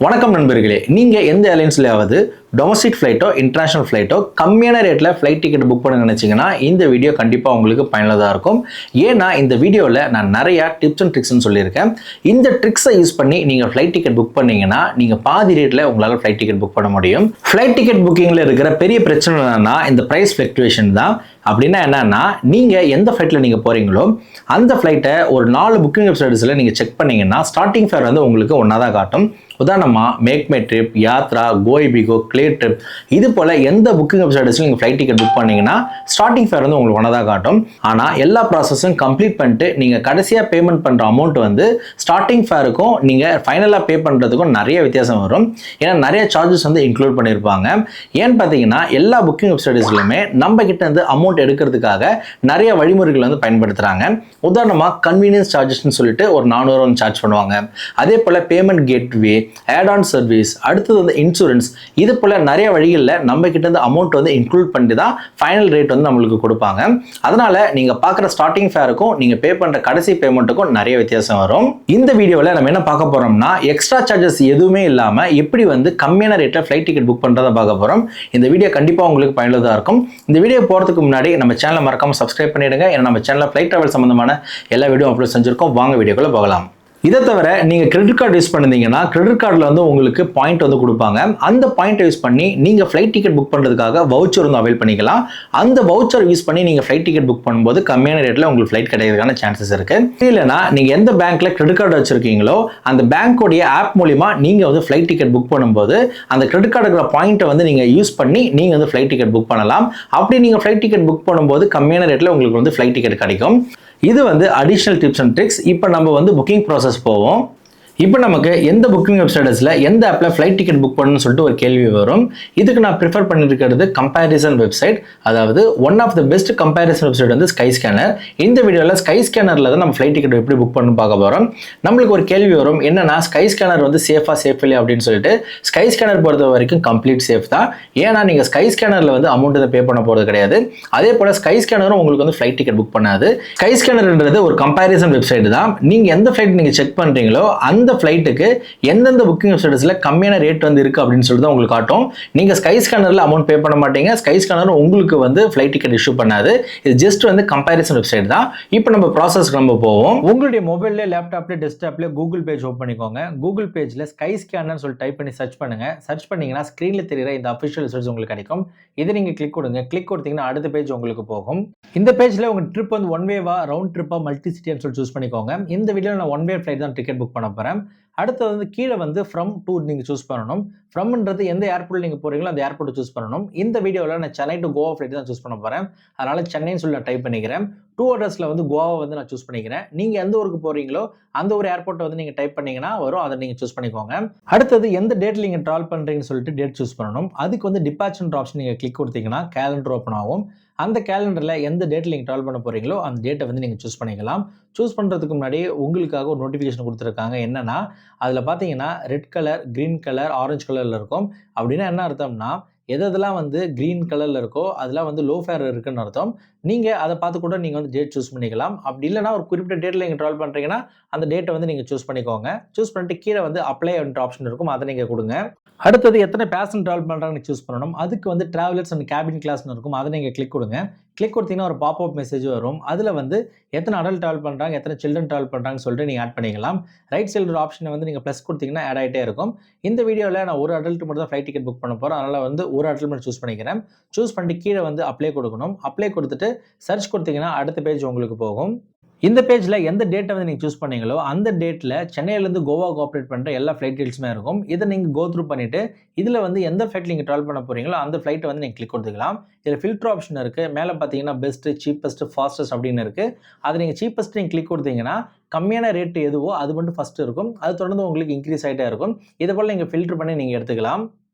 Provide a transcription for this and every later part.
வணக்கம் நண்பர்களே, நீங்கள் எந்த ஏர்லைன்ஸ்லையாவது டொமஸ்டிக் ஃப்ளைட்டோ இன்டர்நேஷனல் ஃப்ளைட்டோ கம்மியான ரேட்டில் ஃப்ளைட் டிக்கெட் புக் பண்ண நினச்சிங்கன்னா இந்த வீடியோ கண்டிப்பாக உங்களுக்கு பயனுள்ளதாக இருக்கும். ஏன்னா இந்த வீடியோவில் நான் நிறையா டிப்ஸ் அண்ட் ட்ரிக்ஸ்னு சொல்லியிருக்கேன். இந்த ட்ரிக்ஸை யூஸ் பண்ணி நீங்கள் ஃப்ளைட் டிக்கெட் புக் பண்ணீங்கன்னா நீங்கள் பாதி ரேட்டில் உங்களால் ஃப்ளைட் டிக்கெட் புக் பண்ண முடியும். ஃப்ளைட் டிக்கெட் புக்கிங்கில் இருக்கிற பெரிய பிரச்சனை என்னன்னா இந்த ப்ரைஸ் ஃப்ளக்சுவேஷன் தான். அப்படின்னா என்னன்னா, நீங்கள் எந்த ஃப்ளைட்டில் நீங்கள் போகிறீங்களோ அந்த ஃப்ளைட்டை ஒரு 4 புக்கிங் வெப்சைட்ஸில் நீங்கள் செக் பண்ணீங்கன்னா ஸ்டார்டிங் ஃபேர் வந்து உங்களுக்கு ஒன்றா தான் காட்டும். உதாரணமாக make my trip, Yatra, Goibibo, clear trip, இது போல் எந்த புக்கிங் வெப்சைட்ஸில் நீங்கள் ஃப்ளைட் டிக்கெட் புக் பண்ணிங்கன்னா ஸ்டார்டிங் ஃபேர் வந்து உங்களுக்கு ஒன்றா தான் காட்டும். ஆனால் எல்லா ப்ராசஸும் கம்ப்ளீட் பண்ணிட்டு நீங்கள் கடைசியாக பேமெண்ட் பண்ணுற அமௌண்ட் வந்து ஸ்டார்டிங் ஃபேருக்கும் நீங்கள் ஃபைனலாக பே பண்ணுறதுக்கும் நிறைய வித்தியாசம் வரும். ஏன்னா நிறைய சார்ஜஸ் வந்து இன்க்ளூட் பண்ணியிருப்பாங்க. ஏன்னு பார்த்தீங்கன்னா எல்லா புக்கிங் வெப்சைட்ஸ்லையுமே நம்ம கிட்ட இருந்து அமௌண்ட் எடுக்கிறதுக்காக நிறைய வழிமுறைகள் வந்து பயன்படுத்துகிறாங்க. உதாரணமாக கன்வீனியன்ஸ் சார்ஜஸ்ன்னு சொல்லிட்டு ஒரு 400 வந்து சார்ஜ் பண்ணுவாங்க. அதே போல் payment gateway, add on service, அடுத்தது வந்து இன்சூரன்ஸ், இது போல் நிறைய வழிகளில் நம்ம கிட்ட இருந்து அமௌண்ட் வந்து இன்க்ளூட் பண்ணி தான் ஃபைனல் ரேட் வந்து நம்மளுக்கு கொடுப்பாங்க. அதனால நீங்கள் பார்க்குற ஸ்டார்டிங் ஃபேருக்கும் நீங்கள் பே பண்ணுற கடைசி பேமெண்ட்டுக்கும் நிறைய வித்தியாசம் வரும். இந்த வீடியோவில் நம்ம என்ன பார்க்க போகிறோம்னா, எக்ஸ்ட்ரா சார்ஜஸ் எதுவுமே இல்லாமல் எப்படி வந்து கம்மியான ரேட்டில் ஃப்ளைட் டிக்கெட் புக் பண்ணுறதை பார்க்க போகிறோம். இந்த வீடியோ கண்டிப்பாக உங்களுக்கு பயனுள்ளதாக இருக்கும். இந்த வீடியோ போகிறதுக்கு முன்னாடி நம்ம சேனலை மறக்காமல் சப்ஸ்கிரைப் பண்ணிடுங்க. ஏன்னா நம்ம சேனலில் ஃப்ளைட் ட்ராவல் சம்பந்தமான எல்லா வீடியோ அப்லோட் செஞ்சுருக்கோம். வாங்க வீடியோக்குள்ள போகலாம். இதை தவிர நீங்கள் கிரெடிட் கார்டு யூஸ் பண்ணிருந்தீங்கன்னா கிரெடிட் கார்டில் வந்து உங்களுக்கு பாயிண்ட் வந்து கொடுப்பாங்க. அந்த பாயிண்ட் யூஸ் பண்ணி நீங்கள் ஃப்ளைட் டிக்கெட் புக் பண்ணுறதுக்காக வவுச்சர் வந்து அவைல் பண்ணிக்கலாம். அந்த வவுச்சர் யூஸ் பண்ணி நீங்கள் ஃப்ளைட் டிக்கெட் புக் பண்ணும்போது கம்மியான ரேட்டில் உங்களுக்கு ஃப்ளைட் கிடைக்கிறதுக்கான சான்சஸ் இருக்குது. இல்லைனா நீங்கள் எந்த பேங்க்கில் கிரெடிட் கார்டு வச்சுருக்கீங்களோ அந்த பேங்க்கோடைய ஆப் மூலிமா நீங்கள் வந்து ஃப்ளைட் டிக்கெட் புக் பண்ணும்போது அந்த கிரெடிட் கார்டுக்கிற பாயிண்ட்டை வந்து நீங்கள் யூஸ் பண்ணி நீங்கள் வந்து ஃப்ளைட் டிக்கெட் புக் பண்ணலாம். அப்படி நீங்கள் ஃப்ளைட் டிக்கெட் புக் பண்ணும்போது கம்மியான ரேட்டில் உங்களுக்கு வந்து ஃப்ளைட் டிக்கெட் கிடைக்கும். இது வந்து அடிஷனல் டிப்ஸ் அண்ட் ட்ரிக்ஸ். இப்போ நம்ம வந்து புக்கிங் ப்ராசஸ் போவோம். இப்போ நமக்கு எந்த புக்கிங் வெப்சைட்ஸில் எந்த ஆப்பில் ஃப்ளைட் டிக்கெட் புக் பண்ணணும்னு சொல்லிட்டு ஒரு கேள்வி வரும். இதுக்கு நான் ப்ரிஃபர் பண்ணியிருக்கிறது கம்பேரிசன் வெப்சைட். அதாவது one of the best comparison website வந்து ஸ்கை ஸ்கேனர். இந்த வீடியோவில் ஸ்கை ஸ்கேனரில் தான் நம்ம ஃப்ளைட் டிக்கெட் எப்படி புக் பண்ணணும் பார்க்க போகிறோம். நம்மளுக்கு ஒரு கேள்வி வரும், என்னன்னா ஸ்கை ஸ்கேனர் வந்து சேஃப் இல்லையா அப்படின்னு சொல்லிட்டு. ஸ்கை ஸ்கேனர் பொறுத்த வரைக்கும் கம்ப்ளீட் சேஃப் தான். ஏன்னா நீங்கள் ஸ்கை ஸ்கேனரில் வந்து அமௌண்ட் இதை பே பண்ண போகிறது கிடையாது. அதே போல் ஸ்கை ஸ்கேனரும் உங்களுக்கு வந்து ஃப்ளைட் டிக்கெட் புக் பண்ணாது. ஸ்கை ஸ்கேனர்ன்றது ஒரு கம்பேரிசன் வெப்சைட் தான். நீங்கள் எந்த ஃப்ளைட் நீங்கள் செக் பண்ணுறீங்களோ அந்த ஃப்ளைட்டுக்கு எந்தெந்த புக்கிங் வெப்சைட்ஸ்ல கம்மியான ரேட் வந்து இருக்கு அப்படின்னு சொல்லிட்டு உங்களுக்கு காட்டும். நீங்க ஸ்கை ஸ்கேனர்ல அமௌண்ட் பே பண்ண மாட்டீங்க. ஸ்கை ஸ்கேனர் உங்களுக்கு வந்து ஃப்ளைட் டிக்கெட் இஷ்யூ பண்ணாது. இது ஜஸ்ட் வந்து கம்பேரிசன் வெப்சைட் தான். இப்போ நம்ம ப்ராசஸ்க்கு நம்ம போவோம். உங்களுடைய மொபைல்ல, லேப்டாப்ல, டெஸ்க்டாப்ல கூகுள் பேஜ் ஓபன் பண்ணிக்கோங்க. கூகுள் பேஜ்ல ஸ்கை ஸ்கேனர் சொல்லி டைப் பண்ணி சர்ச் பண்ணுங்க. சர்ச் பண்ணீங்கன்னா ஸ்கிரீன்ல தெரியுற இந்த அஃபிஷியல் வெப்சைட்ஸ் உங்களுக்கு கிடைக்கும். இதை நீங்க கிளிக் கொடுங்க. கிளிக் கொடுத்தீங்கன்னா அடுத்த பேஜ் உங்களுக்கு போகும். இந்த பேஜ்ல உங்க ட்ரிப் வந்து ஒன் வேவா, ரவுண்ட் ட்ரிப்பா, மல்டி சிட்டின்னு சொல்லி சூஸ் பண்ணிக்கோங்க. இந்த வீடியோல நான் ஒன் வே ஃப்ளைட் தான் டிக்கெட் புக் பண்ண போறேன். அடுத்தது வந்து கீழே வந்து ஃப்ரம் டு நீங்கள் சூஸ் பண்ணணும். ஃப்ரம்ன்றது எந்த ஏர்போர்ட் நீங்கள் போகிறீங்களோ அந்த ஏர்போர்ட் சூஸ் பண்ணணும். இந்த வீடியோவில் நான் சென்னை டு கோவா ஃப்ளைட் தான் சூஸ் பண்ண போகிறேன். அதனால சென்னைன்னு சொல்லி நான் டைப் பண்ணிக்கிறேன். 2 அட்ரஸில் வந்து கோவா வந்து நான் சூஸ் பண்ணிக்கிறேன். நீங்கள் எந்த ஊருக்கு போகிறீங்களோ அந்த ஒரு ஏர்போர்ட்டை வந்து நீங்கள் டைப் பண்ணீங்கன்னா வரும். அதை நீங்கள் சூஸ் பண்ணிக்கோங்க. அடுத்தது எந்த டேட்டில் நீங்கள் ட்ராவல் பண்ணுறீங்கன்னு சொல்லிட்டு டேட் சூஸ் பண்ணணும். அதுக்கு வந்து டிபார்ச்சர் ஆப்ஷன் நீங்கள் கிளிக் கொடுத்தீங்கன்னா கேலண்டர் ஓப்பன் ஆகும். அந்த கேலண்டரில் எந்த டேட்டில் நீங்கள் ட்ராவல் பண்ண போகிறீங்களோ அந்த டேட்டை வந்து நீங்கள் சூஸ் பண்ணிக்கலாம். சூஸ் பண்ணுறதுக்கு முன்னாடி உங்களுக்காக ஒரு நோட்டிஃபிகேஷன் கொடுத்துருக்காங்க. என்னன்னா, அதில் பார்த்தீங்கன்னா red colour, green colour, orange கலரில் இருக்கும். அப்படின்னா என்ன அர்த்தம்னா, எதெல்லாம் வந்து க்ரீன் கலரில் இருக்கோ அதெல்லாம் வந்து லோ ஃபேர் இருக்குன்னு அர்த்தம். நீங்கள் அதை பார்த்து கூட நீங்கள் வந்து டேட் சூஸ் பண்ணிக்கலாம். அப்படி இல்லைனா ஒரு குறிப்பிட்ட டேட்டில் நீங்கள் ட்ராவல் பண்ணுறீங்கன்னா அந்த டேட்டை வந்து நீங்கள் சூஸ் பண்ணிக்கோங்க. சூஸ் பண்ணிட்டு கீழே வந்து அப்ளை என்ற ஆப்ஷன் இருக்கும். அதை நீங்கள் கொடுங்க. அடுத்தது எத்தனை பேசஞ்சர் ட்ராவல் பண்ணுறாங்கன்னு சூஸ் பண்ணணும். அதுக்கு வந்து டிராவலர்ஸ் அண்ட் கேபின் கிளாஸ்னு இருக்கும். அதை நீங்கள் கிளிக் கொடுங்க. கிளிக் கொடுத்தீங்கன்னா ஒரு பாப்அப் மெசேஜ் வரும். அதில் வந்து எத்தனை அடல்ட் ட்ராவல் பண்ணுறாங்க, எத்தனை சில்ட்ரன் ட்ராவல் பண்ணுறாங்கன்னு சொல்லிட்டு நீங்கள் ஆட் பண்ணிக்கலாம். ரைட் சைடு ஒரு ஆப்ஷனை வந்து நீங்கள் ப்ளஸ் கொடுத்தீங்கன்னா ஆட் ஆகிட்டே இருக்கும். இந்த வீடியோவில் நான் ஒரு அடல்ட் மட்டும் தான் ஃப்ளைட் டிக்கெட் புக் பண்ண போகிறேன். அதனால் வந்து ஒரு அடல்ட் மட்டும் சூஸ் பண்ணிக்கிறேன். சூஸ் பண்ணிட்டு கீழே வந்து அப்ளை கொடுக்கணும். அப்ளை கொடுத்துட்டு சர்ச் கொடுத்தீங்கன்னா அடுத்த பேஜ் உங்களுக்கு போகும். இந்த பேஜில் எந்த டேட்டை வந்து நீங்கள் சூஸ் பண்ணீங்களோ அந்த டேட்டில் சென்னையிலேருந்து கோவாவுக்கு ஆப்ரேட் பண்ணுற எல்லா ஃப்ளைட் டீல்ஸுமே இருக்கும். இதை நீங்கள் கோ த்ரூ பண்ணிவிட்டு இதில் வந்து எந்த ஃப்ளைட் நீங்கள் ட்ராவல் பண்ண போகிறீங்களோ அந்த ஃப்ளைட்டை வந்து நீங்கள் கிளிக் கொடுத்துக்கலாம். இதில் ஃபில்டர் ஆப்ஷன் இருக்குது. மேலே பார்த்தீங்கன்னா பெஸ்ட்டு, சீப்பஸ்ட்டு, ஃபாஸ்டஸ்ட் அப்படின்னு இருக்குது. அதை நீங்கள் சீப்பஸ்ட் நீங்கள் கிளிக் கொடுத்தீங்கன்னா கம்மியான ரேட்டு எதுவோ அது மட்டும் ஃபஸ்ட்டு இருக்கும். அது தொடர்ந்து உங்களுக்கு இன்க்ரீஸ் ஆகிட்டே இருக்கும். இதை போல் நீங்கள் ஃபில்டர் பண்ணி நீங்கள் எடுத்துக்கலாம்.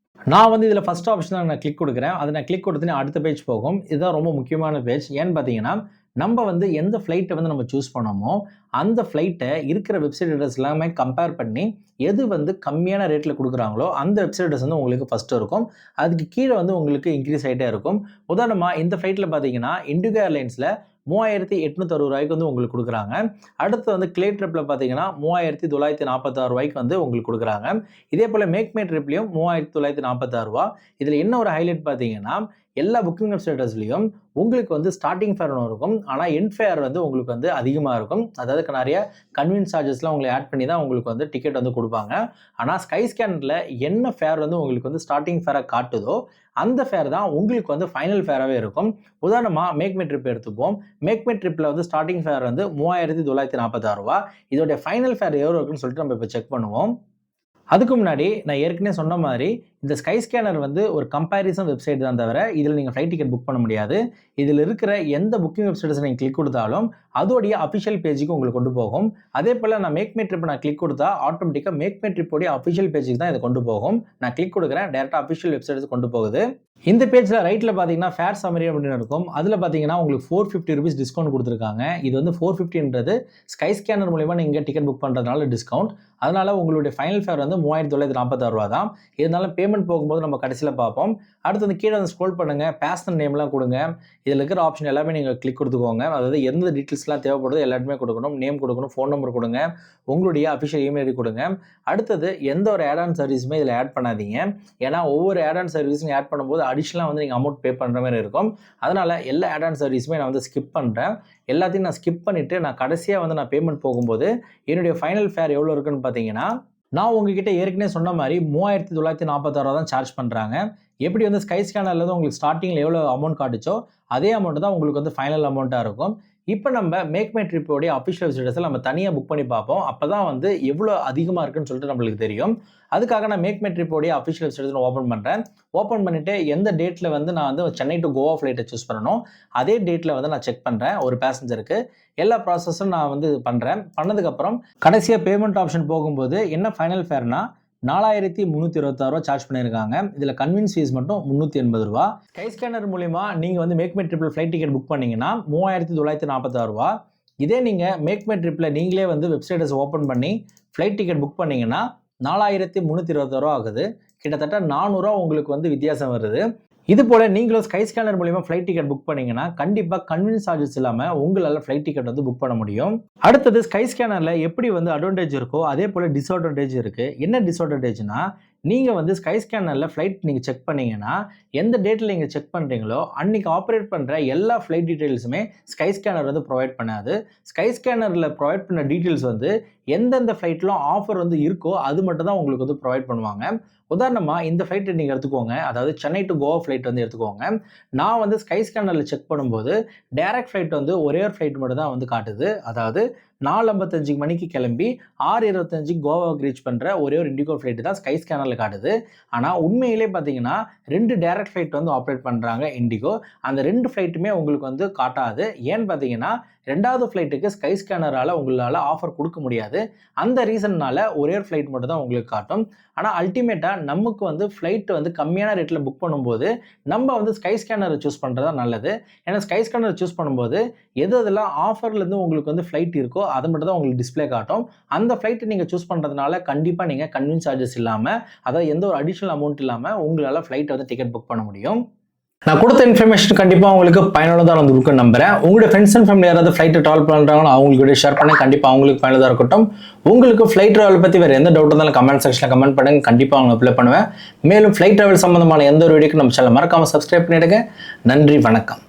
நான் வந்து இதில் ஃபஸ்ட் ஆப்ஷன் தான் நான் கிளிக் கொடுக்குறேன். அதை நான் கிளிக் கொடுத்தேன்னா அடுத்த பேஜ் போகும். இதுதான் ரொம்ப முக்கியமான பேஜ். ஏன்னு பார்த்தீங்கன்னா, நம்ம வந்து எந்த ஃப்ளைட்டை வந்து நம்ம சூஸ் பண்ணோமோ அந்த ஃப்ளைட்டை இருக்கிற வெப்சைட் அட்ரஸ் எல்லாமே கம்பேர் பண்ணி எது வந்து கம்மியான ரேட்டில் கொடுக்குறாங்களோ அந்த வெப்சைட் அட்ரஸ் வந்து உங்களுக்கு ஃபஸ்ட்டு இருக்கும். அதுக்கு கீழே வந்து உங்களுக்கு இன்க்ரீஸ் ஆகிட்டே இருக்கும். உதாரணமாக இந்த ஃப்ளைட்டில் பார்த்தீங்கன்னா இண்டிகோ ஏர்லைன்ஸில் 3860 ரூபாய்க்கு வந்து உங்களுக்கு கொடுக்குறாங்க. அடுத்து வந்து கிளே ட்ரிப்பில் பார்த்தீங்கன்னா 3946 ரூபாய்க்கு வந்து உங்களுக்கு கொடுக்குறாங்க. இதே போல் மேக் மை ட்ரிப்லையும் 3946 ரூபா. இதில் என்ன ஒரு ஹைலைட் பார்த்தீங்கன்னா, எல்லா புக்கிங் வெப்சைட்ஸ்லையும் உங்களுக்கு வந்து ஸ்டார்டிங் ஃபேர் ஒன்று இருக்கும், ஆனால் எண்ட் ஃபேர் வந்து உங்களுக்கு வந்து அதிகமாக இருக்கும். அதாவது நிறைய கன்வீனியன்ஸ் சார்ஜஸ்லாம் உங்களுக்கு ஆட் பண்ணி தான் உங்களுக்கு வந்து டிக்கெட் வந்து கொடுப்பாங்க. ஆனால் ஸ்கை ஸ்கேனரில் என்ன ஃபேர் வந்து உங்களுக்கு வந்து ஸ்டார்டிங் ஃபேராக காட்டுதோ அந்த ஃபேர் தான் உங்களுக்கு வந்து ஃபைனல் ஃபேராகவே இருக்கும். உதாரணமாக மேக் மை ட்ரிப் எடுத்துப்போம். மேக் மை ட்ரிப்பில் வந்து ஸ்டார்டிங் ஃபேர் வந்து 3946 ரூபா. இதோடைய ஃபைனல் ஃபேர் எவ்வளோ இருக்குன்னு சொல்லிட்டு நம்ம இப்போ செக் பண்ணுவோம். அதுக்கு முன்னாடி நான் ஏற்கனவே சொன்ன மாதிரி இந்த ஸ்கை ஸ்கேனர் வந்து ஒரு கம்பேரிசன் வெப்சைட் தான் தவிர இதில் நீங்கள் ஃப்ளைட் டிக்கெட் புக் பண்ண முடியாது. இதில் இருக்கிற எந்த புக்கிங் வெப்சைட்ஸ் நீங்கள் கிளிக் கொடுத்தாலும் அதோடைய அஃபிஷியல் பேஜுக்கு உங்களுக்கு கொண்டு போகும். அதே போல் நான் மேக் மை ட்ரிப் நான் கிளிக் கொடுத்தா ஆட்டோமேட்டிக்காக மேக் மை ட்ரிப்போடைய அஃபிஷியல் பேஜுக்கு தான் இதை கொண்டு போகும். நான் கிளிக் கொடுக்குறேன், டேரெக்டாக அஃபிஷியல் வெப்சைட்ஸ் கொண்டு போகுது. இந்த பேஜில் ரைட்டில் பார்த்தீங்கன்னா ஃபேர் சம்மரி அப்படின்னு இருக்கும். அதில் பார்த்தீங்கன்னா உங்களுக்கு 450 ரூபீஸ் டிஸ்கவுண்ட் கொடுத்துருக்காங்க. இது வந்து 450ன்றது ஸ்கை ஸ்கேனர் மூலிமா நீங்கள் டிக்கெட் புக் பண்ணுறதுனால டிஸ்கவுண்ட். அதனால் உங்களுடைய ஃபைனல் ஃபேர் வந்து 3946 ரூபா தான். இருந்தாலும் பேமெண்ட் போகும்போது நம்ம கடைசியில் பார்ப்போம். அடுத்து வந்து கீழே வந்து ஸ்க்ரோல் பண்ணுங்கள், பேசன் நேம்லாம் கொடுங்க. இதில் இருக்கிற ஆப்ஷன் எல்லாமே நீங்கள் கிளிக் கொடுத்துக்கோங்க. அதாவது எந்த டீட்டெயில்ஸ்லாம் தேவைப்படுது எல்லாருமே கொடுக்கணும். நேம் கொடுக்கணும், ஃபோன் நம்பர் கொடுங்க, உங்களுடைய அஃபிஷியல் இமெயில் ஐடி கொடுங்க. அடுத்தது எந்த ஒரு ஆட் ஆன் சர்வீஸுமே இதில் ஆட் பண்ணாதீங்க. ஏன்னா ஒவ்வொரு ஆட் ஆன் சர்வீஸும் ஆட் பண்ணும்போது அடிஷ்னலாக வந்து நீங்கள் அமௌண்ட் பே பண்ணுற மாதிரி இருக்கும். அதனால் எல்லா ஆட் ஆன் சர்வீஸுமே நான் வந்து ஸ்கிப் பண்ணுறேன். எல்லாத்தையும் நான் ஸ்கிப் பண்ணிவிட்டு நான் கடைசியாக வந்து நான் பேமெண்ட் போகும்போது என்னுடைய ஃபைனல் ஃபேர் எவ்வளோ இருக்குன்னு பார்த்தீங்கன்னா, நான் உங்ககிட்ட ஏற்கனவே சொன்ன மாதிரி 3946 தான் சார்ஜ் பண்ணுறாங்க. எப்படி வந்து ஸ்கை ஸ்கேனரில் வந்து உங்களுக்கு ஸ்டார்டிங்கில் எவ்வளோ அமௌண்ட் காட்டுச்சோ அதே அமௌண்ட் தான் உங்களுக்கு வந்து ஃபைனல் அமௌண்ட்டாக இருக்கும். இப்போ நம்ம மேக் மை ட்ரிப்போடைய அஃபிஷியல் வெப்சைட்ஸில் நம்ம தனியாக புக் பண்ணி பார்ப்போம். அப்போ தான் வந்து எவ்வளோ அதிகமாக இருக்குன்னு சொல்லிட்டு நம்மளுக்கு தெரியும். அதுக்காக நான் மேக் மை ட்ரிப்போடைய அஃபிஷியல் வெப்சைட்ஸ் ஓப்பன் பண்ணுறேன். ஓப்பன் பண்ணிவிட்டு எந்த டேட்டில் வந்து நான் வந்து சென்னை டு கோவா ஃப்ளைட்டை சூஸ் பண்ணணும் அதே டேட்டில் வந்து நான் செக் பண்ணுறேன். ஒரு பேசஞ்சருக்கு எல்லா ப்ராசஸும் நான் வந்து பண்ணுறேன். பண்ணதுக்கப்புறம் கடைசியாக பேமெண்ட் ஆப்ஷன் போகும்போது என்ன ஃபைனல் ஃபேர்னா 4326 ரூபா சார்ஜ் பண்ணியிருக்காங்க. இதில் கன்வீன்ஸ் ஃபீஸ் மட்டும் 380 ரூபா. ஸ்கை ஸ்கேனர் மூலிமா நீங்கள் வந்து மேக் மை ட்ரிப்பில் ஃப்ளைட் டிக்கெட் புக் பண்ணிங்கன்னா 3946 ரூபா. இதே நீங்கள் மேக் மை ட்ரிப்பில் நீங்களே வந்து வெப்சைட்ஸ் ஓப்பன் பண்ணி ஃப்ளைட் டிக்கெட் புக் பண்ணிங்கன்னா 4326 ரூபா ஆகுது. கிட்டத்தட்ட 400 ரூபா உங்களுக்கு வந்து வித்தியாசம் வருது. இது போல் நீங்களும் ஸ்கை ஸ்கேனர் மூலிமா ஃப்ளைட் டிக்கெட் புக் பண்ணிங்கன்னா கண்டிப்பாக கன்வீனியன்ஸ் சார்ஜஸ் இல்லாமல் உங்களால் ஃப்ளைட் டிக்கெட் வந்து புக் பண்ண முடியும். அடுத்தது ஸ்கை ஸ்கேனரில் எப்படி வந்து அட்வான்டேஜ் இருக்கோ அதே போல் டிஸ்அட்வான்டேஜ் இருக்குது. என்ன டிஸ்அட்வான்டேஜ்னா, நீங்கள் வந்து ஸ்கை ஸ்கேனரில் ஃப்ளைட் நீங்கள் செக் பண்ணிங்கன்னா எந்த டேட்டில் நீங்கள் செக் பண்ணுறீங்களோ அன்றைக்கி ஆப்ரேட் பண்ணுற எல்லா ஃப்ளைட் டீட்டெயில்ஸுமே ஸ்கை ஸ்கேனர் வந்து ப்ரொவைட் பண்ணாது. ஸ்கை ஸ்கேனரில் ப்ரொவைட் பண்ண டீட்டெயில்ஸ் வந்து எந்தெந்த ஃப்ளைட்லாம் ஆஃபர் வந்து இருக்கோ அது மட்டும் தான் உங்களுக்கு வந்து ப்ரொவைட் பண்ணுவாங்க. உதாரணமாக இந்த ஃப்ளைட் நீங்கள் எடுத்துக்கோங்க, அதாவது சென்னை டு கோவா ஃப்ளைட் வந்து எடுத்துக்கோங்க. நான் வந்து ஸ்கை ஸ்கேனரில் செக் பண்ணும்போது டைரக்ட் ஃப்ளைட் வந்து ஒரே ஒரு ஃப்ளைட் மட்டும் தான் வந்து காட்டுது. அதாவது 4:55 மணிக்கு கிளம்பி 6:25 கோவாவுக்கு ரீச் பண்ணுற ஒரே ஒரு இண்டிகோ ஃப்ளைட்டு தான் ஸ்கை ஸ்கேனரில் காட்டுது. ஆனால் உண்மையிலே பார்த்தீங்கன்னா 2 டைரக்ட் ஃப்ளைட் வந்து ஆப்ரேட் பண்ணுறாங்க இண்டிகோ. அந்த 2 ஃப்ளைட்டுமே உங்களுக்கு வந்து காட்டாது. ஏன்னு பார்த்தீங்கன்னா 2வது ஃப்ளைட்டுக்கு ஸ்கை ஸ்கேனரால் உங்களால் ஆஃபர் கொடுக்க முடியாது. அந்த ரீசன்னால ஒரே ஒரு ஃப்ளைட் மட்டும் தான் உங்களுக்கு காட்டும். ஆனால் அல்டிமேட்டாக நமக்கு வந்து ஃப்ளைட் வந்து கம்மியான ரேட்டில் புக் பண்ணும்போது நம்ம வந்து ஸ்கை ஸ்கேனரை சூஸ் பண்ணுறது தான் நல்லது. ஏன்னா ஸ்கை ஸ்கேனரை சூஸ் பண்ணும்போது எதெல்லாம் ஆஃபர்லேருந்து உங்களுக்கு வந்து ஃப்ளைட் இருக்கோ அதை மட்டும் தான் உங்களுக்கு டிஸ்பிளே காட்டும். அந்த ஃப்ளைட்டை நீங்கள் சூஸ் பண்ணுறதுனால கண்டிப்பாக நீங்கள் கன்வீனியன்ஸ் சார்ஜஸ் இல்லாமல், அதாவது எந்த ஒரு அடிஷனல் அமௌண்ட் இல்லாமல் உங்களால் ஃப்ளைட்டை வந்து டிக்கெட் புக் பண்ண முடியும். நான் கொடுத்த இன்ஃபர்மேஷன் கண்டிப்பாக உங்களுக்கு பயனுள்ளதாக இருக்குன்னு நம்புறேன். உங்களுடைய ஃப்ரெண்ட்ஸ் அண்ட் ஃபேமிலி யாராவது ஃப்ளைட்டை ட்ராவல் பண்ணுறாங்களோ அவங்களுக்கு ஷேர் பண்ணி கண்டிப்பாக அவங்களுக்கு பயனுள்ளதாக இருக்கட்டும். உங்களுக்கு ஃப்ளைட் ட்ராவல் பற்றி வேறு எந்த டவுட் இருந்தாலும் கமெண்ட் செக்ஷனில் கமெண்ட் பண்ணுங்க, கண்டிப்பாக அவங்க அப்ளை பண்ணுவேன். மேலும் ஃப்ளைட் ட்ராவல் சம்பந்தமான எந்த ஒரு வீடியோக்கு நம்ம சேனல் மறக்காமல் சப்ஸ்கிரைப் பண்ணிடுங்க. நன்றி, வணக்கம்.